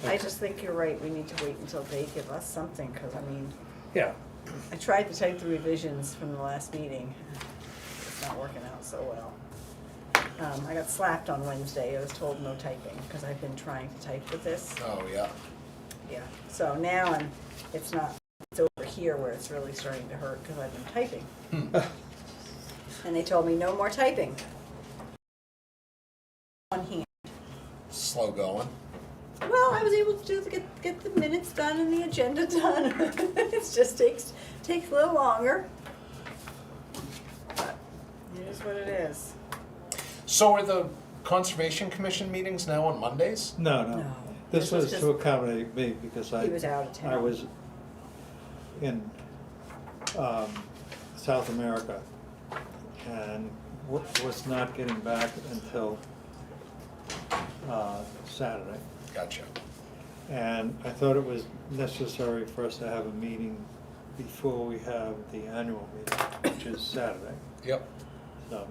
I just think you're right, we need to wait until they give us something, because I mean, Yeah, I tried to type the revisions from the last meeting. It's not working out so well. I got slapped on Wednesday. I was told no typing because I've been trying to type with this. Oh, yeah. Yeah. So now it's over here where it's really starting to hurt because I've been typing. And they told me no more typing. On hand. Slow going. Well, I was able to get the minutes done and the agenda done. It just takes a little longer. But it is what it is. So are the Conservation Commission meetings now on Mondays? no. No. This was just- to accommodate me because He was out of town. I was in South America and was not getting back until Saturday. Gotcha. And I thought it was necessary for us to have a meeting before we have the annual meeting, which is Saturday. Yep. So,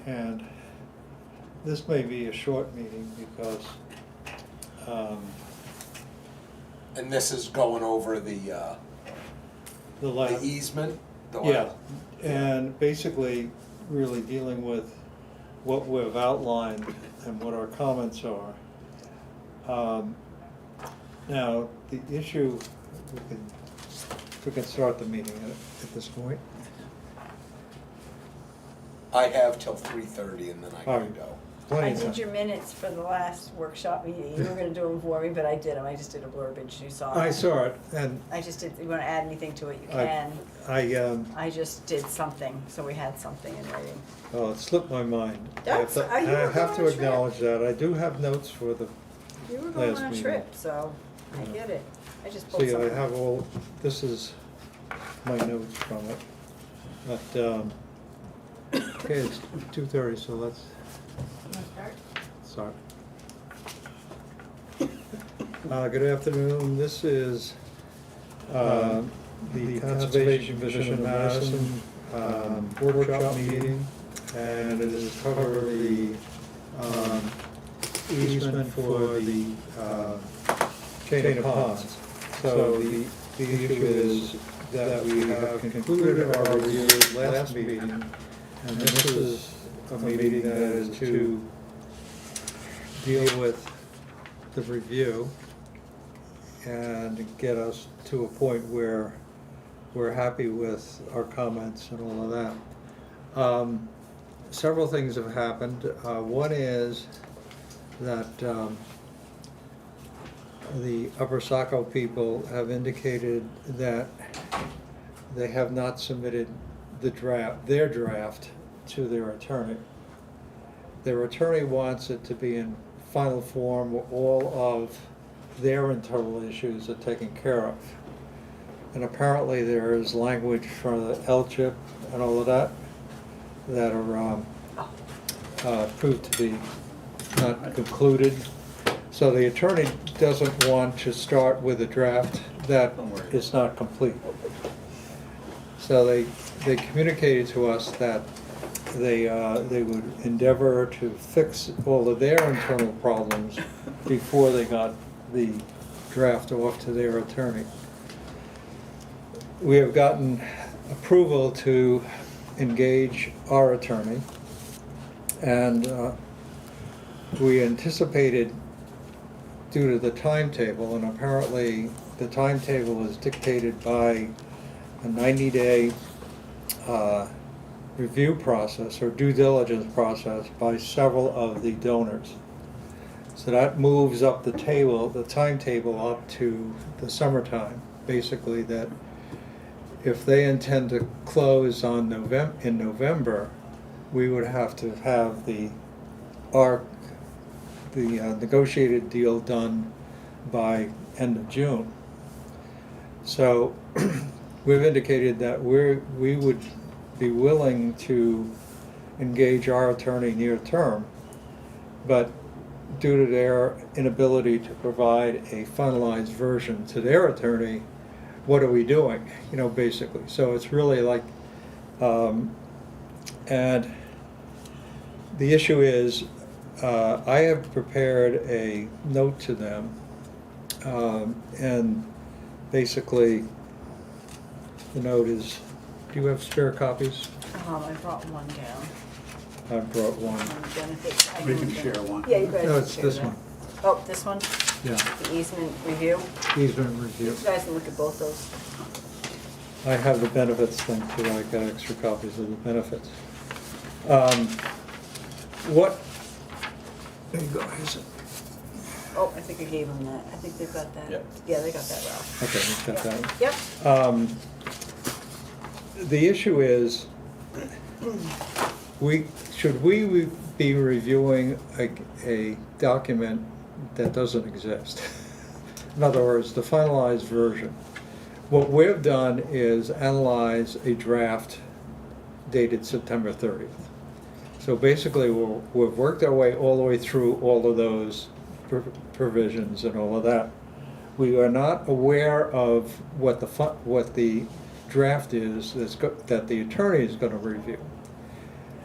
and this may be a short meeting because And this is going over the the easement? The yeah, oil? and basically really dealing with what we've outlined and what our comments are. Now, the issue, we can start the meeting at this point. I have till 3:30 and then I All can right. go. I Plenty of did time. your minutes for the last workshop meeting. You were gonna do them for me, but I did them. I just did a blurbage. You saw it. I saw it, and I just did, you wanna add anything to it, you I- can. I I just did something, so we had something in writing. well, it slipped my mind. That's- I you were have going to on a trip. acknowledge that. I do have notes for the, You were going Last on a meeting. trip, so I Yeah. get it. I just pulled see, I something. have all, this is my notes from it. But, okay, it's 2:30, so let's start. Good afternoon, this is the Conservation Commission of Madison workshop meeting, and it is cover the easement for the chain of ponds. So the issue is that we have concluded our review last meeting, and this is a meeting that is to deal with the review and get us to a point where we're happy with our comments and all of that. Several things have happened. One is that the Upper Saco people have indicated that they have not submitted their draft to their attorney. Their attorney wants it to be in final form where all of their internal issues are taken care of. And apparently there is language for the LCHIP and all of that that are proved to be not concluded. So the attorney doesn't want to start with a draft that is not complete. So they communicated to us that they would endeavor to fix all of their internal problems before they got the draft off to their attorney. We have gotten approval to engage our attorney, and we anticipated, due to the timetable, and apparently the timetable is dictated by a 90-day review process or due diligence process by several of the donors. So that moves up the timetable up to the summertime, basically, that if they intend to close in November, we would have to have the negotiated deal done by end of June. So we've indicated that we would be willing to engage our attorney near term, but due to their inability to provide a finalized version to their attorney, what are we doing, basically. So it's really like, and the issue is, I have prepared a note to them, and basically, the note is, do you have spare copies? I brought one down. I brought one. Benefits. I We can moved share it. one. Yeah, you guys No, can it's share this that. one. Oh, this one? Yeah, The easement review? easement review. You guys can look at both those. I have the benefits thing too, I got extra copies of the benefits. What, there you go, here's it. Oh, I think I gave them that. I think they've got that. Yep. Yeah, they got that, Ralph. Okay, we've got that one. Yep. The issue is, should we be reviewing a document that doesn't exist? In other words, the finalized version. What we've done is analyze a draft dated September 30th. So basically, we've worked our way all the way through all of those provisions and all of that. We are not aware of what the draft is that the attorney is going to review.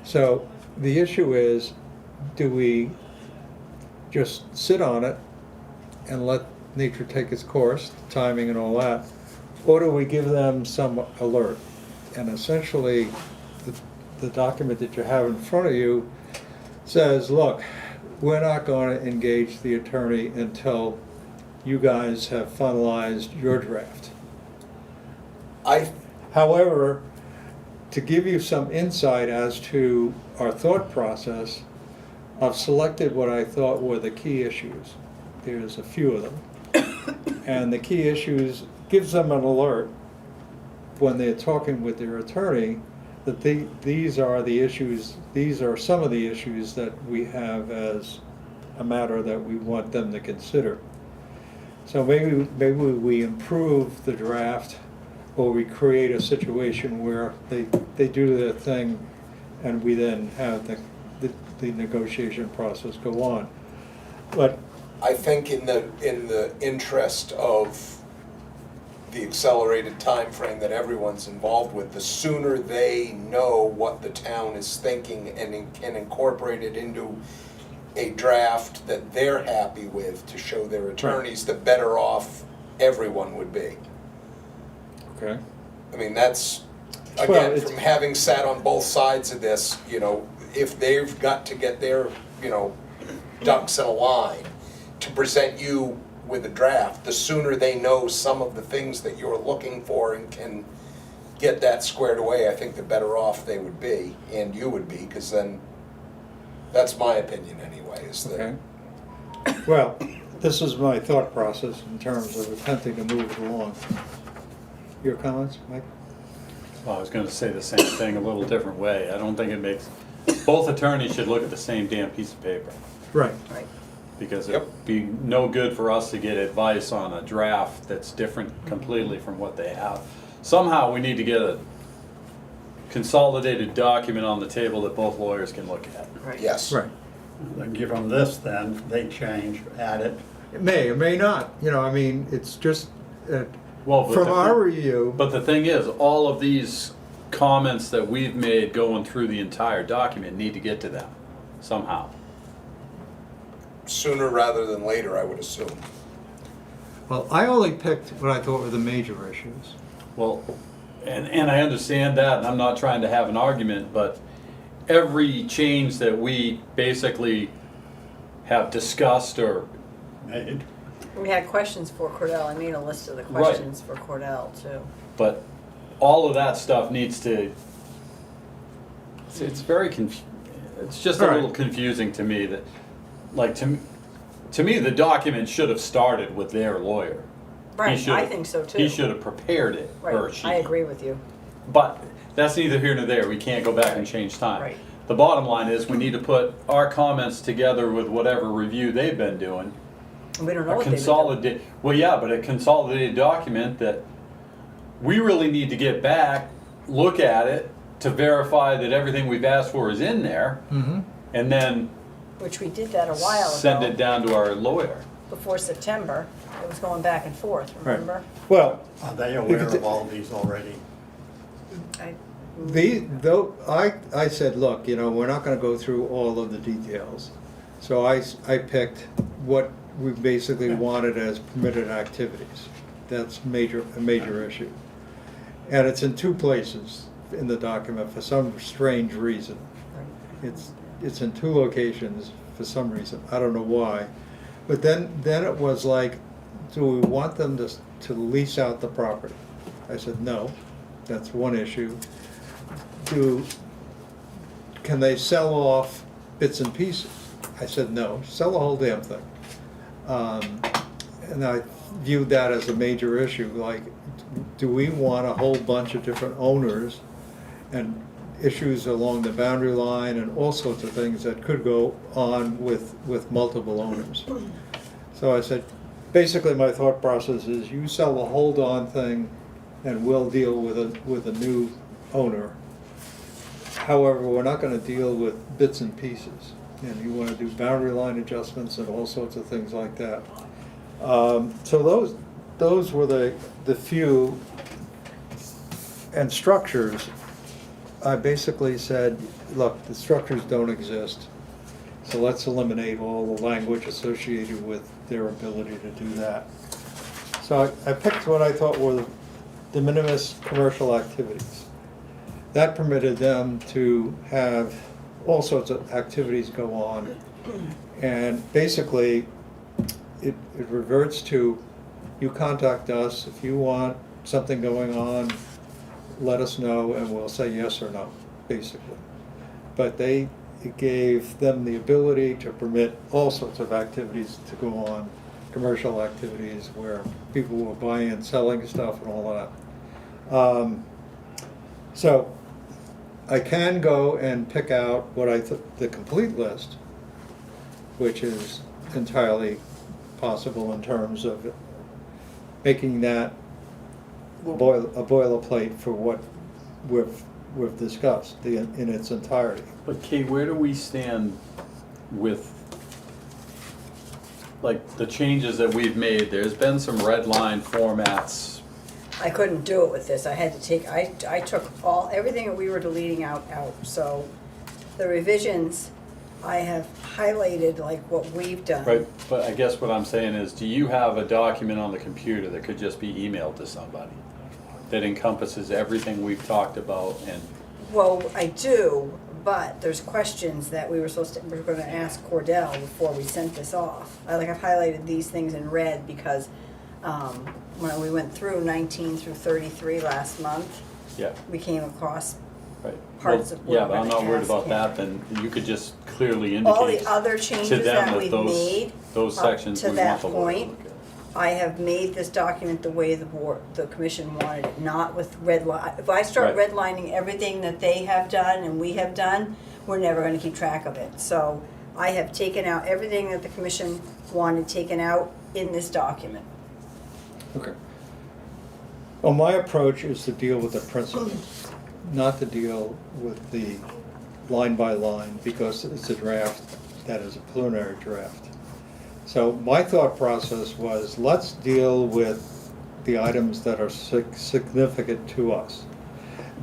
So the issue is, do we just sit on it and let nature take its course, timing and all that, or do we give them some alert? And essentially, the document that you have in front of you says, look, we're not going to engage the attorney until you guys have finalized your draft. However, to give you some insight as to our thought process, I've selected what I thought were the key issues. There's a few of them. And the key issues gives them an alert when they're talking with their attorney that these are the issues, these are some of the issues that we have as a matter that we want them to consider. So maybe we improve the draft, or we create a situation where they do their thing and we then have the negotiation process go on. But I think in the interest of the accelerated time frame that everyone's involved with, the sooner they know what the town is thinking and can incorporate it into a draft that they're happy with to show their attorneys, the better off everyone would be. okay. I mean, that's, Well, again, it's- from having sat on both sides of this, you know, if they've got to get their, you know, ducks in a line to present you with a draft, the sooner they know some of the things that you're looking for and can get that squared away, I think the better off they would be, and you would be, because then, that's my opinion anyway, is that. Okay. Well, this is my thought process in terms of attempting to move it along. Your comments, Mike? Well, I was gonna say the same thing a little different way. I don't think it makes, both attorneys should look at the same damn piece of paper. Right. Right. Because Yep. it'd be no good for us to get advice on a draft that's different completely from what they have. Somehow, we need to get a consolidated document on the table that both lawyers can look at. Right. Yes. Right. Then give them this, then they change, add it. It may or may not, you know, I mean, it's just, Well, but from the- our review, But the thing is, all of these comments that we've made going through the entire document need to get to them somehow. Sooner rather than later, I would assume. well, I only picked what I thought were the major issues. Well, and I understand that, and I'm not trying to have an argument, but every change that we basically have discussed or, Made. We had questions for Cordell. I made a list of the Right. questions for Cordell too. but all of that stuff needs to, it's very it's just a Right. little confusing to me that, like, to me, the document should have started with their lawyer. He Right, should I have- think so too. He should have prepared it, or Right, she. I agree with you. But that's neither here nor there, we can't go back and change time. Right. The bottom line is, we need to put our comments together with whatever review they've been doing. And we don't know A what they would do. consolidated, well, yeah, but a consolidated document that we really need to get back, look at it, to verify that everything we've asked for is in there, Mm-hmm. and then Which we did that a while ago. send it down to our lawyer. Before September. It was going back and forth, Right. remember? Well, Are they aware of all these already? I said, look, you know, we're not gonna go through all of the details. So I picked what we basically wanted as permitted activities. That's a major issue. And it's in two places in the document for some strange reason. It's in two locations for some reason, I don't know why. But then it was like, do we want them to lease out the property? I said, no, that's one issue. Can they sell off bits and pieces? I said, no, sell the whole damn thing. And I viewed that as a major issue, like, do we want a whole bunch of different owners and issues along the boundary line and all sorts of things that could go on with multiple owners? So I said, basically my thought process is you sell the hold-on thing and we'll deal with a new owner. However, we're not gonna deal with bits and pieces. And you wanna do boundary line adjustments and all sorts of things like that. So those were the few, and structures, I basically said, look, the structures don't exist. So let's eliminate all the language associated with their ability to do that. So I picked what I thought were the de minimis commercial activities. That permitted them to have all sorts of activities go on. And basically, it reverts to, you contact us, if you want something going on, let us know and we'll say yes or no, basically. But it gave them the ability to permit all sorts of activities to go on, commercial activities where people were buying and selling stuff and all of that. So I can go and pick out what the complete list, which is entirely possible in terms of making that a boilerplate for what we've discussed in its entirety. But Kate, where do we stand with, like, the changes that we've made? There's been some red line formats. I couldn't do it with this. I had to take, I took everything that we were deleting out. So the revisions, I have highlighted like what we've done. Right, but I guess what I'm saying is, do you have a document on the computer that could just be emailed to somebody that encompasses everything we've talked about? And Well, I do, but there's questions that we were gonna ask Cordell before we sent this off. I've highlighted these things in red because, when we went through 19 through 33 last month, yeah, we came across right. parts of what Yeah, we're but I'm gonna not worried ask about him. that, then you could just clearly All indicate the other to changes them that that we've those, made those up sections to we that want the lawyer to point, look at. I have made this document the way the commission wanted it, not with red line. If I start Right. redlining everything that they have done and we have done, we're never gonna keep track of it. So I have taken out everything that the commission wanted taken out in this document. Okay. Well, my approach is to deal with the principles, not to deal with the line by line, because it's a draft that is a preliminary draft. So my thought process was, let's deal with the items that are significant to us.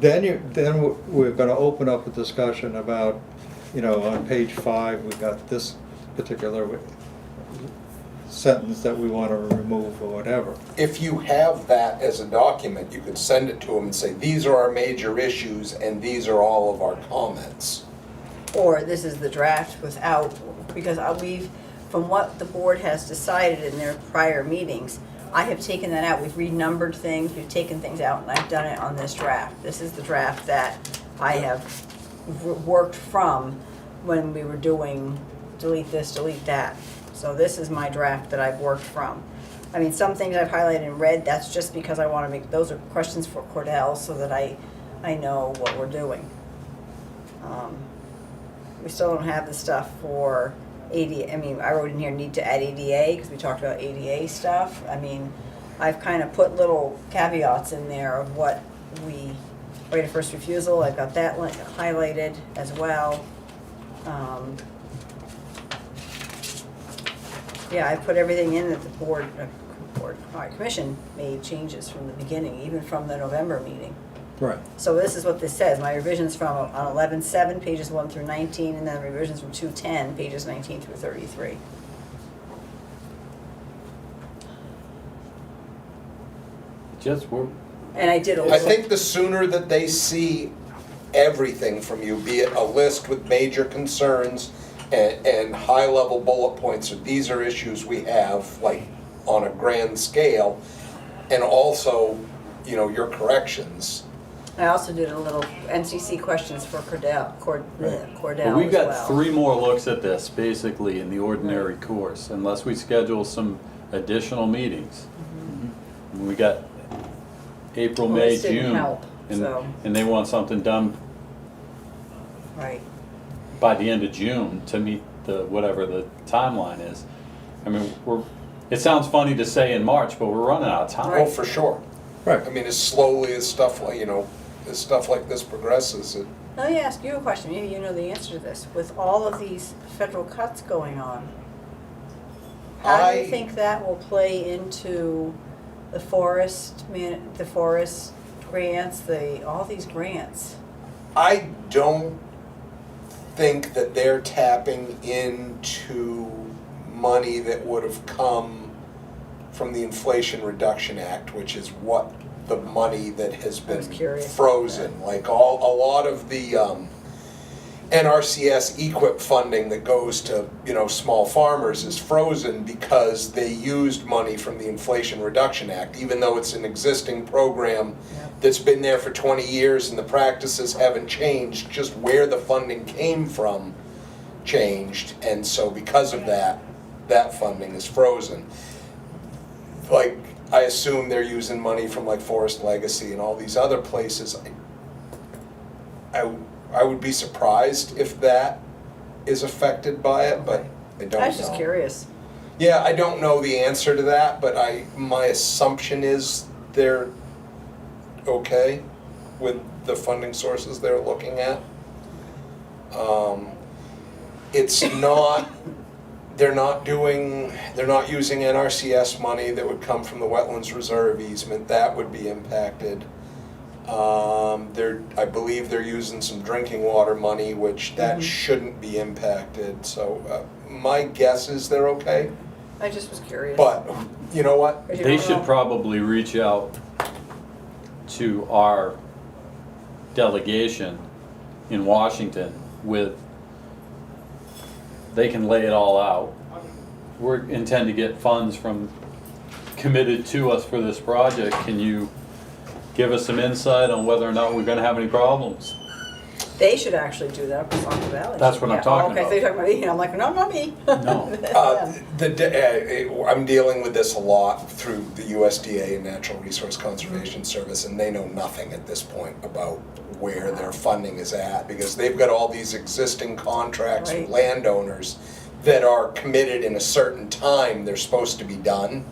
Then we're gonna open up a discussion about, on page 5, we've got this particular sentence that we want to remove or whatever. If you have that as a document, you could send it to them and say, these are our major issues and these are all of our comments. Or this is the draft without, because from what the board has decided in their prior meetings, I have taken that out. We've renumbered things, we've taken things out, and I've done it on this draft. This is the draft that I have worked from when we were doing delete this, delete that. So this is my draft that I've worked from. I mean, some things I've highlighted in red, that's just because I want to make, those are questions for Cordell so that I know what we're doing. We still don't have the stuff for ADA. I mean, I wrote in here need to add ADA because we talked about ADA stuff. I mean, I've kind of put little caveats in there of what right of first refusal, I've got that highlighted as well. Yeah, I put everything in that the commission made changes from the beginning, even from the November meeting. Right. So this is what this says, my revisions from on 11-7, pages 1 through 19, and then revisions from 2-10, pages 19 through 33. Just, we're, And I did a I little. think the sooner that they see everything from you, be it a list with major concerns and high-level bullet points, of these are issues we have, like, on a grand scale, and also, you know, your corrections. I also did a little NCC questions for Cordell but as we've got well. 3 more looks at this, basically, in the ordinary course, unless we schedule some additional meetings. And we got April, Well, May, this didn't June. help, and- so. And they want something done Right. by the end of June to meet the, whatever the timeline is. I mean, it sounds funny to say in March, but we're running out of time. Oh, for sure. Right. I mean, as slowly as stuff like, you know, as stuff like this progresses, it, Let me ask you a question, maybe you know the answer to this. With all of these federal cuts going on, how do you I- think that will play into the forest grants, all these grants? I don't think that they're tapping into money that would have come from the Inflation Reduction Act, which is what the money that has I was been curious about frozen. Like a lot of the NRCS EQIP funding that goes to, you know, small farmers is frozen because they used money from the Inflation Reduction Act, even though it's an existing program Yeah. that's been there for 20 years and the practices haven't changed, just where the funding came from changed, and so because of that, that funding is frozen. Like, I assume they're using money from like Forest Legacy and all these other places. I would be surprised if that is affected by it, but I don't know. I was just curious. Yeah, I don't know the answer to that, but my assumption is they're okay with the funding sources they're looking at. It's not, they're not using NRCS money that would come from the Wetlands Reserve easement, that would be impacted. I believe they're using some drinking water money, which that shouldn't be impacted, so my guess is they're okay. I just was curious. But, you know what? 'Cause you They don't should know. probably reach out to our delegation in Washington with, they can lay it all out. We intend to get funds committed to us for this project. Can you give us some insight on whether or not we're gonna have any problems? They should actually do that for Saco Valley. That's what I'm Yeah. talking Okay, so you're talking about me, and I'm like, no, not me. No. I'm dealing with this a lot through the USDA and Natural Resource Conservation Service, and they know nothing at this point about where their funding is at, because they've got all these existing contracts with Right. landowners that are committed in a certain time they're supposed to be done.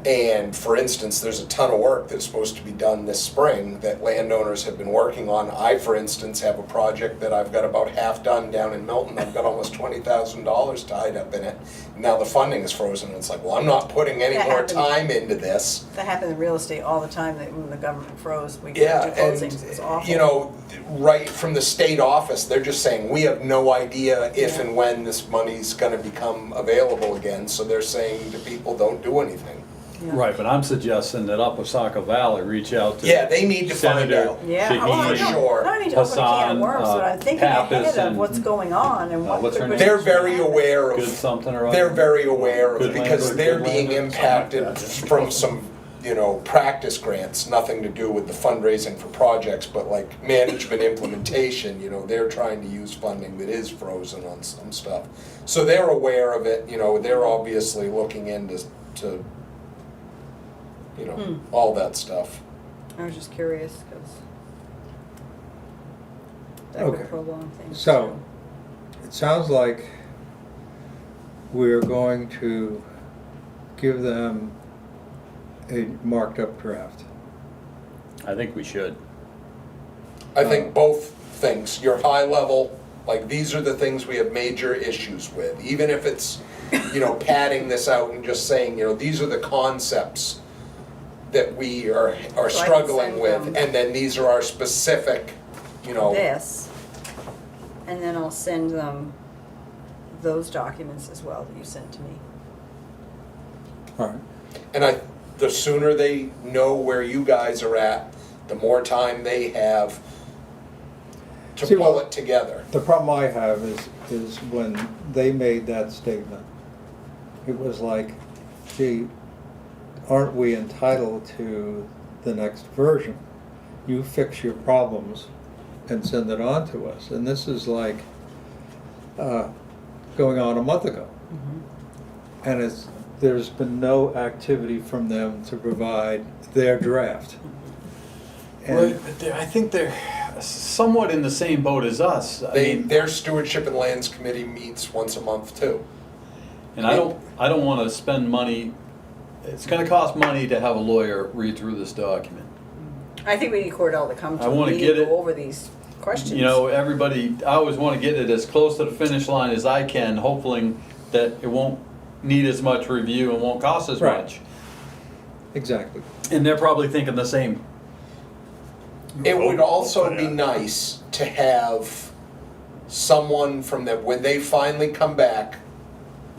And for instance, there's a ton of work that's supposed to be done this spring that landowners have been working on. I, for instance, have a project that I've got about half done down in Milton. I've got almost $20,000 tied up in it. Now the funding is frozen, and it's like, well, I'm not putting any That more happens. time into this. That happened in real estate all the time, that when the government froze, we Yeah, couldn't do and, closings, it was awful. you know, right from the state office, they're just saying, we have no idea if and when this money's gonna become available again. So they're saying to people, don't do anything. Yeah. Right, but I'm suggesting that Upper Saco Valley reach out to. Yeah, they need to find Senator out. Yeah, well, I For don't, sure. I don't mean to open a can of Hassan, worms, but I'm thinking Pappas ahead of and, what's going on and what what's her could name? They're potentially very happen. aware Good of, something or other. they're very aware of, Good because land, they're good being land, impacted from some, you know, practice grants, nothing to do with the fundraising for projects, but like management implementation, you know, they're trying to use funding that is frozen on some stuff. So they're aware of it, you know, they're obviously looking into, you know, all that stuff. I was just curious, because that Okay. could prolong things. So, it sounds like we're going to give them a marked up draft. I think we should. I think both things, your high level, like these are the things we have major issues with, even if it's, you know, padding this out and just saying, you know, these are the concepts that we are So I can struggling send with, them- and then these are our specific, you know. This, and then I'll send them those documents as well that you sent to me. All right. And the sooner they know where you guys are at, the more time they have to See, pull well, it together. The problem I have is when they made that statement, it was like, gee, aren't we entitled to the next version? You fix your problems and send it on to us. And this is like going on a month ago. And there's been no activity from them to provide their draft. Right, but I think they're somewhat in the same boat as us. I mean, Their Stewardship and Lands Committee meets once a month too. and I don't wanna spend money, it's gonna cost money to have a lawyer read through this document. I think we need Cordell to come to I a wanna meeting, get it- go over these questions. You know, everybody, I always wanna get it as close to the finish line as I can, hoping that it won't need as much review and won't cost as Right. much. Exactly. And they're probably thinking the same. It would also be nice to have someone from them, when they finally come back,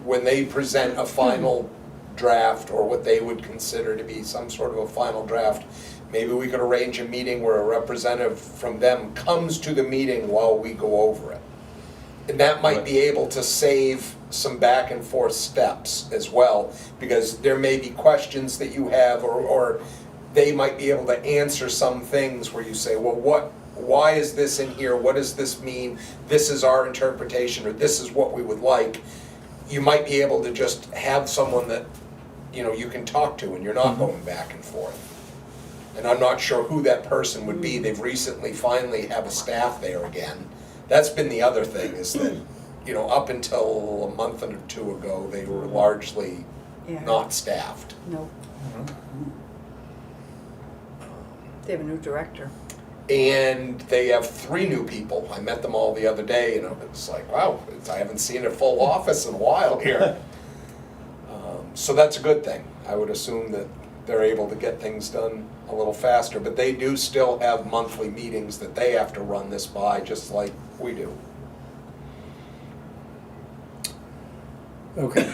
when they present a final draft or what they would consider to be some sort of a final draft, maybe we could arrange a meeting where a representative from them comes to the meeting while we go over it. And that might be able to save some back and forth steps as well, because there may be questions that you have, or they might be able to answer some things where you say, well, why is this in here? What does this mean? This is our interpretation, or this is what we would like. You might be able to just have someone that, you know, you can talk to and you're not going back and forth. And I'm not sure who that person would be. They've recently finally have a staff there again. That's been the other thing, is that, you know, up until a month or two ago, they were largely Yeah. not staffed. No. They have a new director. And they have 3 new people. I met them all the other day, and it's like, wow, I haven't seen a full office in a while here. So that's a good thing. I would assume that they're able to get things done a little faster, but they do still have monthly meetings that they have to run this by, just like we do. Okay.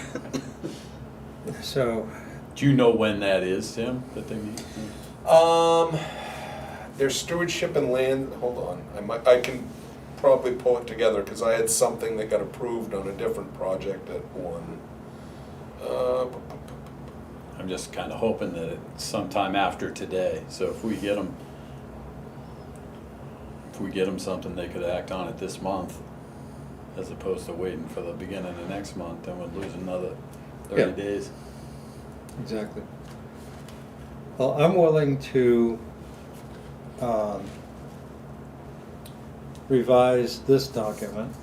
So, Do you know when that is, Tim, that they meet? Their stewardship and land, hold on, I can probably pull it together, because I had something that got approved on a different project at one. I'm just kinda hoping that it's sometime after today, so if we get them something, they could act on it this month, as opposed to waiting for the beginning of next month, then we'd lose another 30 Yeah. days. exactly. Well, I'm willing to revise this document,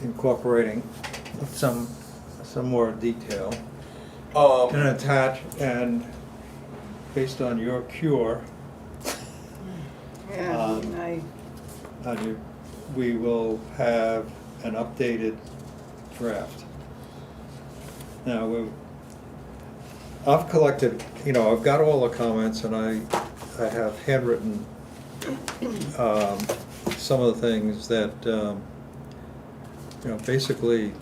incorporating some more detail, and attach, and based on your cure, Yeah, we will have an updated draft. Now, I've collected, you know, I've got all the comments, and I have handwritten some of the things that, you know, basically,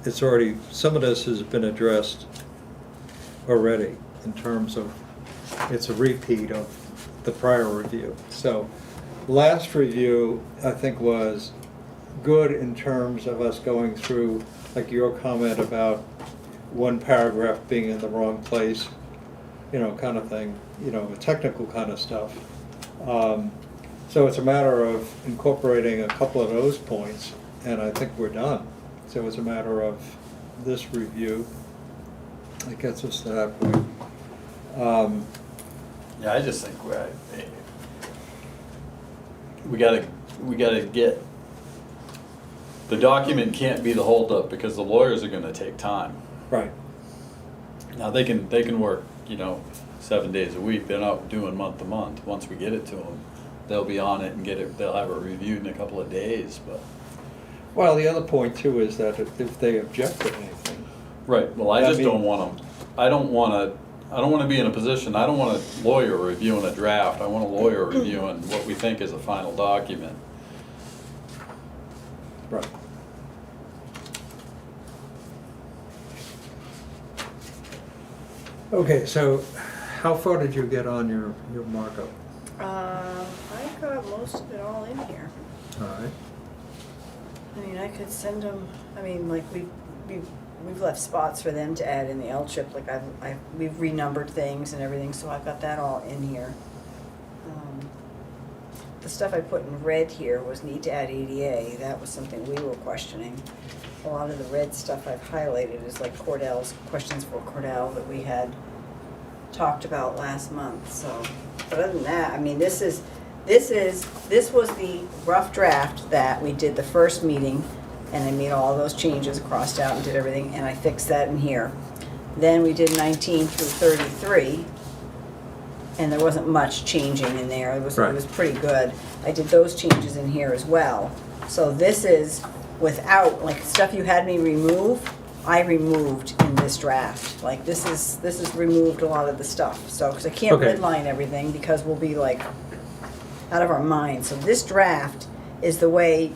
it's already, some of this has been addressed already in terms of, it's a repeat of the prior review. So, last review, I think, was good in terms of us going through, like your comment about one paragraph being in the wrong place, you know, kind of thing, you know, technical kind of stuff. So it's a matter of incorporating a couple of those points, and I think we're done. So it's a matter of this review that gets us to that point. Yeah, I just think we gotta get, the document can't be the holdup, because the lawyers are gonna take time. Right. Now, they can work, you know, 7 days a week, they're not doing month to month. Once we get it to them, they'll be on it and they'll have it reviewed in a couple of days, but. Well, the other point too is that if they object to anything, Right, well, I I just mean- don't want them I don't wanna be in a position, I don't want a lawyer reviewing a draft, I want a lawyer reviewing what we think is a final document. Right. Okay, so how far did you get on your markup? I got most of it all in here. All right. I mean, I could send them, I mean, like, we've left spots for them to add in the L-chip, like we've renumbered things and everything, so I've got that all in here. The stuff I put in red here was need to add ADA, that was something we were questioning. A lot of the red stuff I've highlighted is like Cordell's, questions for Cordell that we had talked about last month, so. But other than that, I mean, this was the rough draft that we did the first meeting, and I made all those changes, crossed out and did everything, and I fixed that in here. Then we did 19 through 33, and there wasn't much changing in there. It was pretty good. I did those changes in here as well. So this is without, like, stuff you had me remove, I removed in this draft. Like, this is removed a lot of the stuff. So, because I can't Okay. redline everything because we'll be like out of our minds. So this draft is the way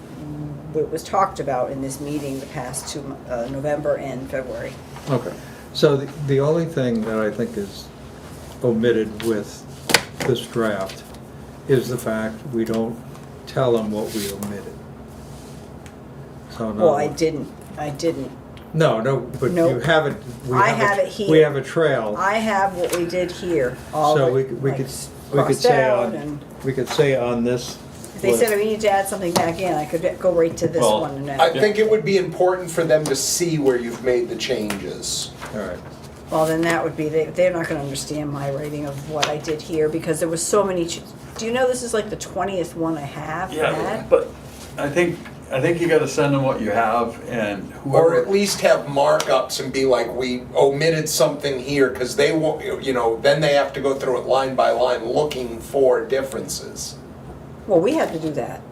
it was talked about in this meeting the past two, November and February. Okay. So the only thing that I think is omitted with this draft is the fact we don't tell them what we omitted. So in Well, other I words- didn't. No, but you Nope. have it. I have it here. We have a trail. I have what we did here, all So the, we like, could crossed say out on, and we could say on this. if they said list- we need to add something back in, I could go right to this Well, one and I add. think it would be important for them to see where you've made the changes. All right. Well, then that would be, they're not gonna understand my writing of what I did here because there was so many, do you know this is like the 20th one I have Yeah, had? but I think you gotta send them what you have, and Or whoever, at least have markups and be like, we omitted something here, because they won't, then they have to go through it line by line looking for differences. Well, we had to do that.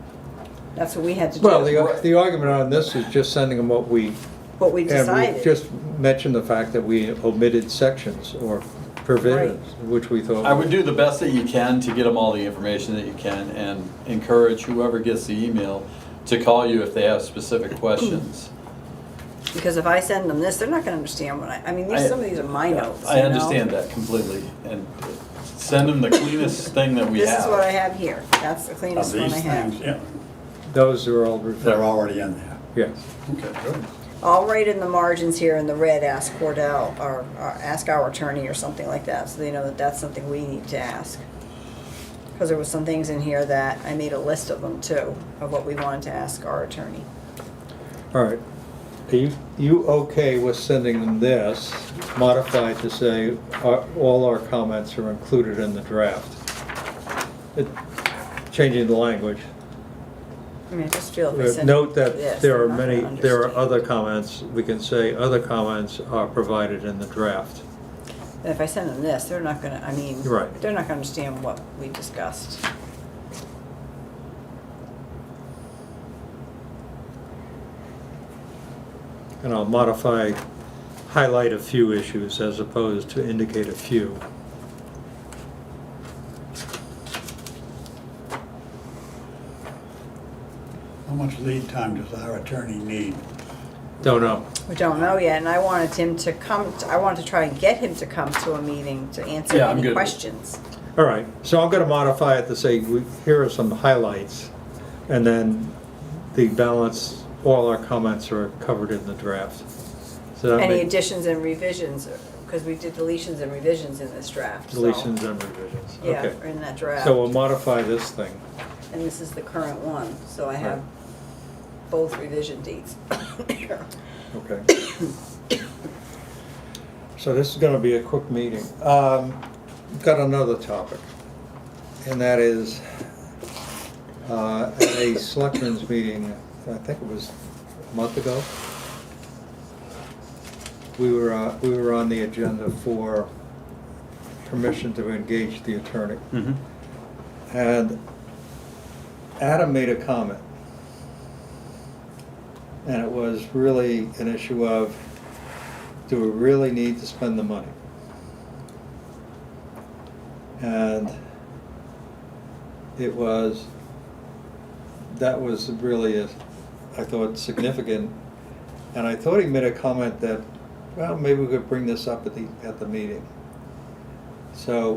That's what we had to do. Well, the argument on this is just sending them what we, What we and we decided. just mentioned the fact that we omitted sections or provisions, which we thought. I would do the best that you can to get them all the information that you can, and encourage whoever gets the email to call you if they have specific questions. Because if I send them this, they're not gonna understand what I mean, some of these are my notes, I you know? understand that completely, and send them the cleanest thing that we have. This is what I have here. That's the Of cleanest one these I have. things, yeah, Those are all they're referred. already in there. Yes. Okay, good. I'll write in the margins here in the red, ask Cordell, or ask our attorney or something like that, so they know that that's something we need to ask. Because there was some things in here that, I made a list of them too, of what we wanted to ask our attorney. All right. Are you okay with sending them this, modified to say, all our comments are included in the draft? Changing the language. I mean, I just feel if I send Note this, that there they're are not gonna many, there are understand. other comments, we can say, other comments are provided in the draft. And if I send them this, they're not gonna, I mean, Right. they're not gonna understand what we discussed. And I'll modify, highlight a few issues as opposed to indicate a few. How much lead time does our attorney need? Don't know. We don't know yet, and I wanted him to come, I wanted to try and get him to come to a meeting to answer Yeah, I'm any good. questions. All right, so I'm gonna modify it to say, here are some highlights, and then the balance, all our comments are covered in the draft. So that Any makes additions and revisions, because we did deletions and revisions in this draft, so. deletions and revisions, Yeah, okay. in that draft. So we'll modify this thing. And this is the current one, so I have both revision dates. Okay. So this is gonna be a quick meeting. Got another topic, and that is, at a selectmen's meeting, I think it was a month ago, we were on the agenda for permission to engage the attorney. Mhm. And Adam made a comment. And it was really an issue of, do we really need to spend the money? And that was really, I thought, significant. And I thought he made a comment that, well, maybe we could bring this up at the meeting. So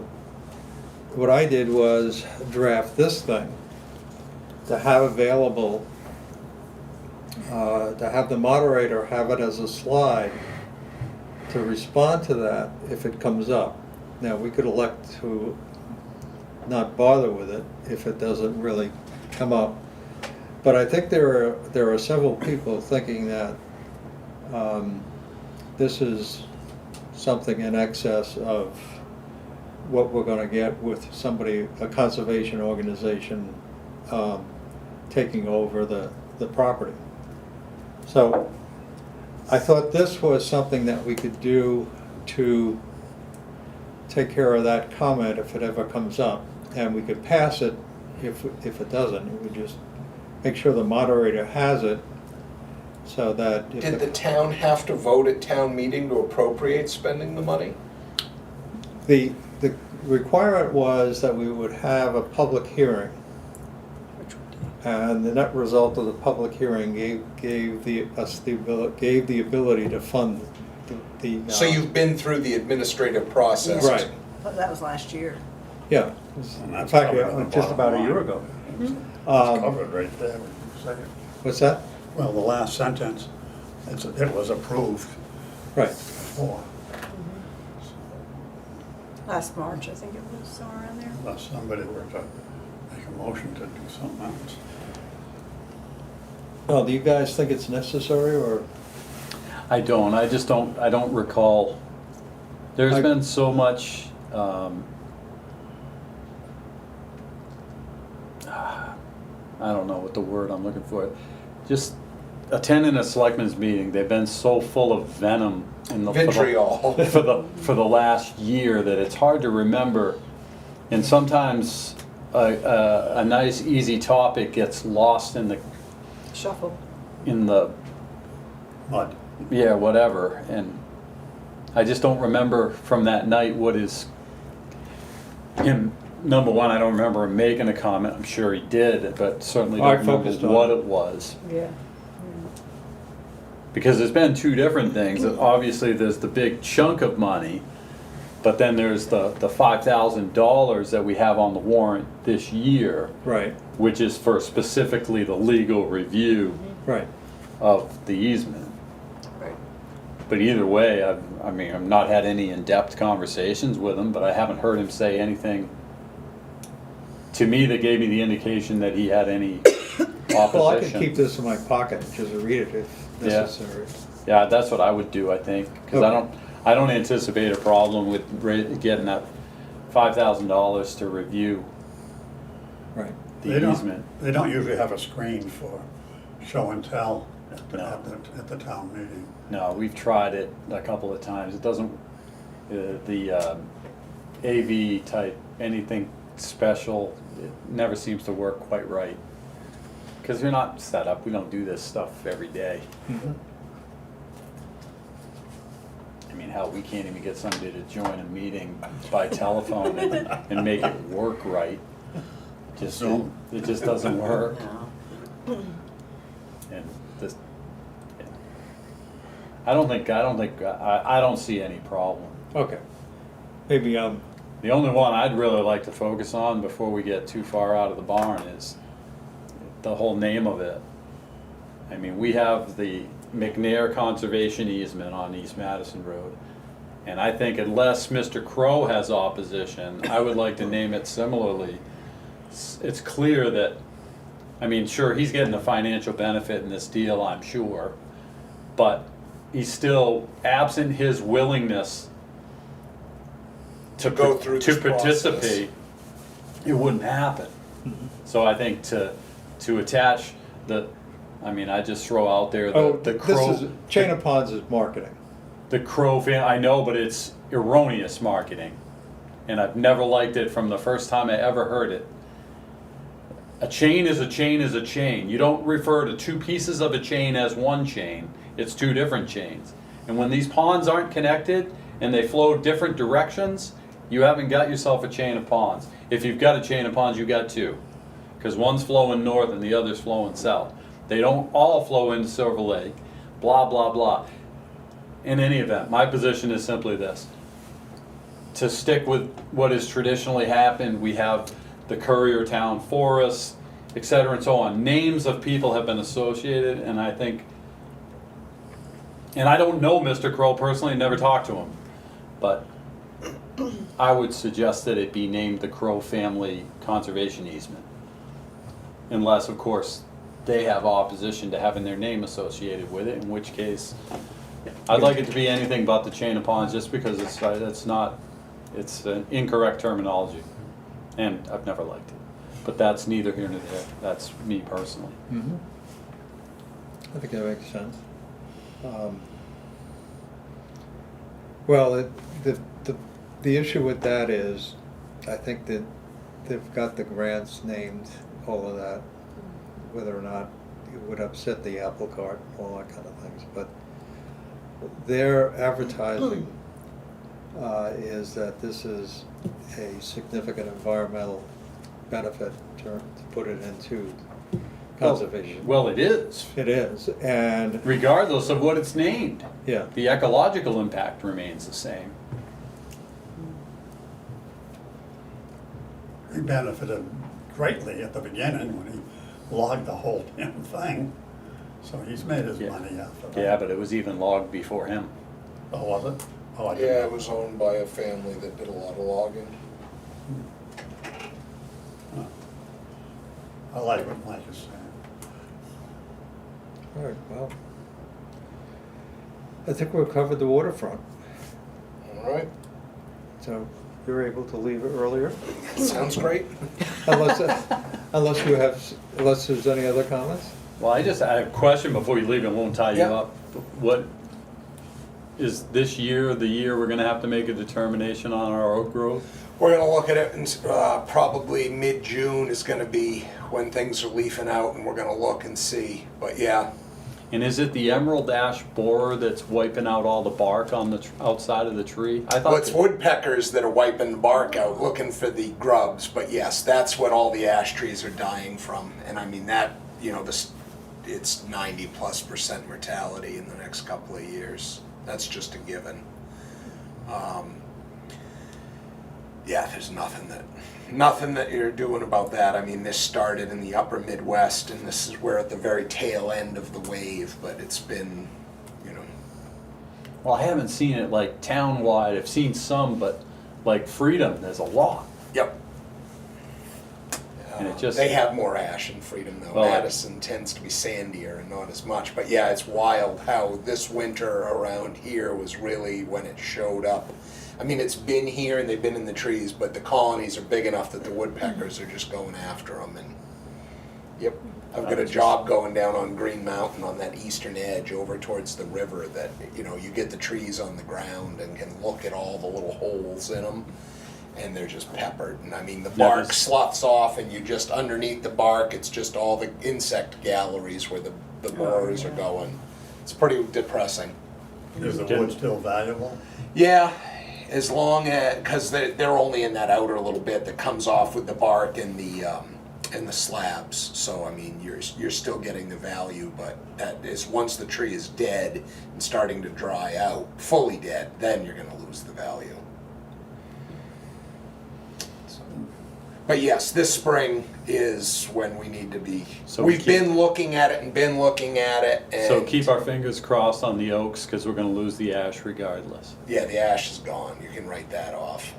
what I did was draft this thing to have available, to have the moderator have it as a slide to respond to that if it comes up. Now, we could elect to not bother with it if it doesn't really come up. But I think there are several people thinking that this is something in excess of what we're gonna get with somebody, a conservation organization, taking over the property. So I thought this was something that we could do to take care of that comment if it ever comes up. And we could pass it if it doesn't. We would just make sure the moderator has it so that if Did the town have to vote at town meeting to appropriate spending the money? the requirement was that we would have a public hearing. And the net result of the public hearing gave the ability to fund the. So you've been through the administrative process? Right. But that was last year. Yeah, And in that's fact, covered in the just about a bottom year line. ago. It's covered right there, what you say. What's that? Well, the last sentence, it was approved Right. before, Last March, I think it was, somewhere around there. unless somebody were to make a motion to do something else. Well, do you guys think it's necessary, or? I don't recall. There's been so much, I don't know what the word I'm looking for. Just attending a selectmen's meeting, they've been so full of venom in the Vitriol. for the last year that it's hard to remember. And sometimes a nice easy topic gets lost in the Shuffle. Mud. yeah, whatever. And I just don't remember from that night what is him. Number one, I don't remember him making a comment. I'm sure he did, but certainly I don't remember focused on what it. it was. Yeah. Because there's been two different things. Obviously, there's the big chunk of money, but then there's the $5,000 that we have on the warrant this year, Right, which is for specifically the legal review right. of the easement. Right. But either way, I've not had any in-depth conversations with him, but I haven't heard him say anything to me that gave me the indication that he had any opposition. Well, I could keep this in my pocket and just read it if Yeah. necessary. Yeah, that's what I would do, I think, because Okay. I don't anticipate a problem with getting that $5,000 to review Right. the easement. They don't usually have a screen for show and tell No. at the town meeting. No, we've tried it a couple of times. It doesn't, the AV type, anything special, it never seems to work quite right. Because we're not set up, we don't do this stuff every day. Mhm. I mean, hell, we can't even get somebody to join a meeting by telephone and make it work right. Just, Zoom. it just doesn't work. No. And this, yeah. I don't see any problem. Okay. Maybe, The only one I'd really like to focus on before we get too far out of the barn is the whole name of it. I mean, we have the McNair Conservation Easement on East Madison Road. And I think unless Mr. Crow has opposition, I would like to name it similarly. It's clear that, I mean, sure, he's getting a financial benefit in this deal, I'm sure. But he's still, absent his willingness to go through to this process. participate, it wouldn't happen. So I think to attach the, I mean, I just throw out there oh, the this Crow. is, Chain of Ponds is marketing. The Crow fan, I know, but it's erroneous marketing. And I've never liked it from the first time I ever heard it. A chain is a chain is a chain. You don't refer to two pieces of a chain as one chain. It's two different chains. And when these ponds aren't connected and they flow different directions, you haven't got yourself a chain of ponds. If you've got a chain of ponds, you've got two. Because one's flowing north and the other's flowing south. They don't all flow into Silver Lake, blah, blah, blah. In any event, my position is simply this. To stick with what has traditionally happened, we have the Courier Town Forest, et cetera, and so on. Names of people have been associated, and I think, and I don't know Mr. Crow personally, never talked to him, but I would suggest that it be named the Crow Family Conservation Easement. Unless, of course, they have opposition to having their name associated with it, in which case, I'd like it to be anything but the chain of ponds, just because it's an incorrect terminology. And I've never liked it. But that's neither here nor there. That's me personally. Mhm. I think that makes sense. Well, the issue with that is, I think that they've got the grants named, all of that, whether or not it would upset the apple cart, all that kind of things. But their advertising is that this is a significant environmental benefit to put it into conservation. Well, it is, It is, and, regardless of what it's named. yeah, The ecological impact remains the same. He benefited greatly at the beginning when he logged the whole damn thing. So he's made his Yeah. money after that. Yeah, but it was even logged before him. Oh, was it? Oh, I didn't Yeah, know. it was owned by a family that did a lot of logging. Huh. I like what Mike is saying. all right, well, I think we've covered the waterfront, All right, so you're able to leave earlier, sounds great. unless there's any other comments? Well, I have a question before you leave, and won't tie you Yeah. up. What, is this year the year we're gonna have to make a determination on our oak growth? We're gonna look at it and probably mid-June is gonna be when things are leafing out and we're gonna look and see, but yeah. And is it the emerald ash borer that's wiping out all the bark on the outside of the tree? I Well, thought it's that- woodpeckers that are wiping the bark out, looking for the grubs, but yes, that's what all the ash trees are dying from. And I mean, that, it's 90+% mortality in the next couple of years. That's just a given. Yeah, there's nothing that you're doing about that. I mean, this started in the upper Midwest, and this is where at the very tail end of the wave, but it's been, Well, I haven't seen it like town-wide. I've seen some, but like Freedom, there's a lot. Yep. And it just- They have more ash in Freedom though. Well, Madison tends to be sandier and not as much. But yeah, it's wild how this winter around here was really when it showed up. I mean, it's been here and they've been in the trees, but the colonies are big enough that the woodpeckers are just going after them. And yep, I've got a job going down on Green Mountain on that eastern edge over towards the river that, you get the trees on the ground and can look at all the little holes in them. And they're just peppered, and I mean, the bark sloughs off, and you just, underneath the bark, it's just all the insect galleries where the borers are going. It's pretty depressing. Is the wood still valuable? Yeah, as long as, because they're only in that outer little bit that comes off with the bark and the slabs. So I mean, you're still getting the value, but that is, once the tree is dead and starting to dry out, fully dead, then you're gonna lose the value. But yes, this spring is when we need to be. So we We've been looking at it and been looking at it, and So keep our fingers crossed on the oaks, because we're gonna lose the ash regardless. yeah, the ash is gone. You can write that off.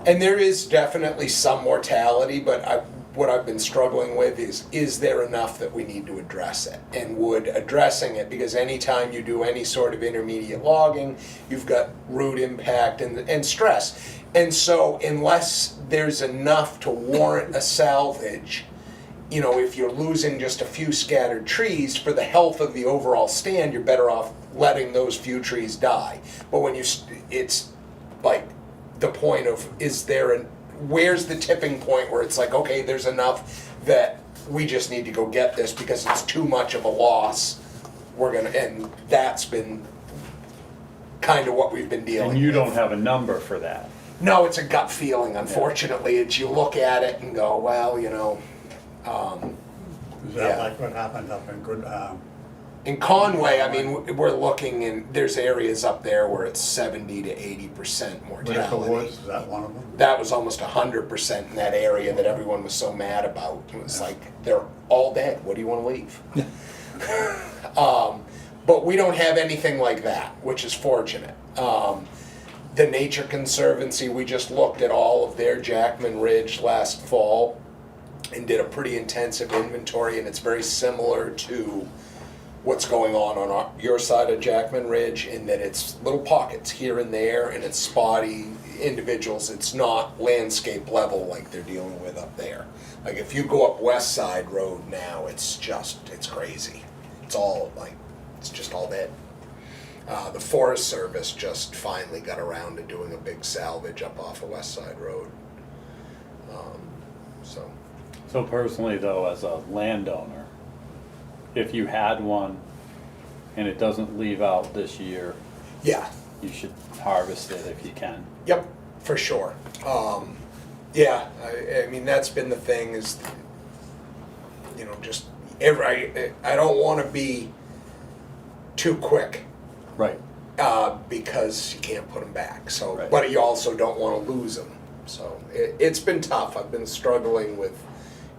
And there is definitely some mortality, but what I've been struggling with is there enough that we need to address it? And would addressing it, because anytime you do any sort of intermediate logging, you've got root impact and stress. And so unless there's enough to warrant a salvage, if you're losing just a few scattered trees, for the health of the overall stand, you're better off letting those few trees die. But when it's like the point of, where's the tipping point where it's like, okay, there's enough that we just need to go get this because it's too much of a loss. And that's been kind of what we've been dealing with. And you don't have a number for that. No, it's a gut feeling, unfortunately. It's you look at it and go, well, you know, Is that Yeah. like what happened up in in Conway, I mean, we're looking in, there's areas up there where it's 70 to 80% Whitaker mortality. Woods, is that one of them? That was almost 100% in that area that everyone was so mad about. It was like, they're all dead, what do you wanna leave? But we don't have anything like that, which is fortunate. The Nature Conservancy, we just looked at all of their Jackman Ridge last fall and did a pretty intensive inventory, and it's very similar to what's going on your side of Jackman Ridge, in that it's little pockets here and there, and it's spotty individuals. It's not landscape level like they're dealing with up there. Like if you go up West Side Road now, it's crazy. It's all like, it's just all dead. The Forest Service just finally got around to doing a big salvage up off of West Side Road. So. So personally though, as a landowner, if you had one and it doesn't leave out this year, Yeah, you should harvest it if you can. yep, for sure. Yeah, I mean, that's been the thing is, you know, just, I don't want to be too quick, Right. because you can't put them back, so, Right. but you also don't want to lose them. So it's been tough. I've been struggling with,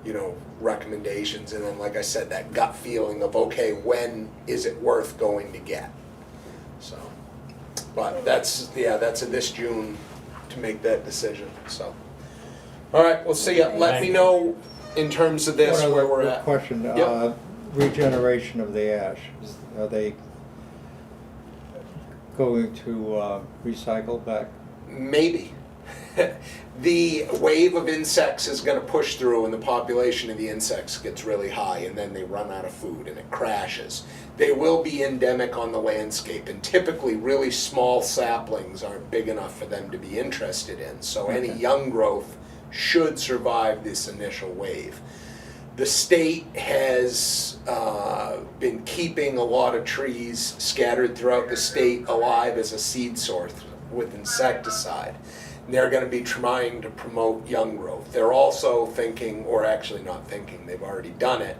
you know, recommendations, and then, like I said, that gut feeling of, okay, when is it worth going to get? So, but that's a this June to make that decision, so. All right, we'll see ya. Let me know in terms of this One where other we're quick at. question, Yep. regeneration of the ash, are they going to recycle back? Maybe. The wave of insects is gonna push through and the population of the insects gets really high and then they run out of food and it crashes. They will be endemic on the landscape, and typically really small saplings aren't big enough for them to be interested in. So any Okay. young growth should survive this initial wave. The state has been keeping a lot of trees scattered throughout the state alive as a seed source with insecticide. They're going to be trying to promote young growth. They're also thinking, or actually not thinking, they've already done it,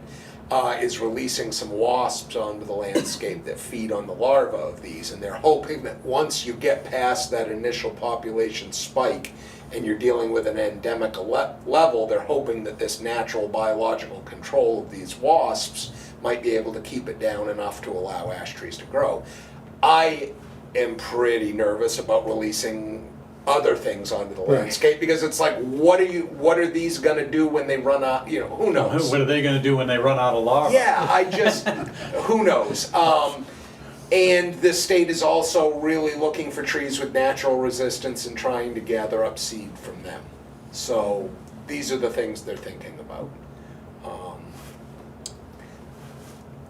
is releasing some wasps onto the landscape that feed on the larvae of these. And they're hoping that once you get past that initial population spike and you're dealing with an endemic level, they're hoping that this natural biological control of these wasps might be able to keep it down enough to allow ash trees to grow. I am pretty nervous about releasing other things onto the Right. landscape, because it's like, what are these gonna do when they run out, you know, who knows? What are they gonna do when they run out of larvae? Yeah, who knows? And the state is also really looking for trees with natural resistance and trying to gather up seed from them. So these are the things they're thinking about.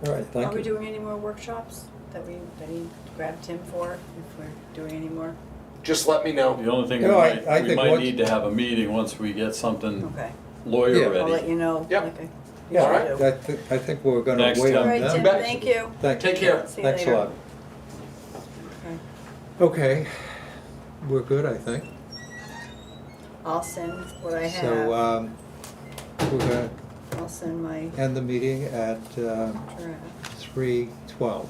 All right, thank Are we you. doing any more workshops that we grabbed Tim for, if we're doing any more? Just let me know. The only thing No, I we think might once- need to have a meeting once we get something Okay, lawyer Yeah. I'll let ready. you know. Yep. like I Yeah, usually do. I think we're gonna Next wait time. on All right, them. Tim, bet. thank you. Thank you. Take care. See you Thanks a later. lot. Okay. Okay, we're good, I think. I'll send what I have. So, we're gonna I'll send my end the meeting at draft. 3:12,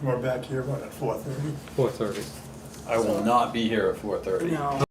We're back here, what, at 4:30? 4:30. I will not be here at 4:30. No.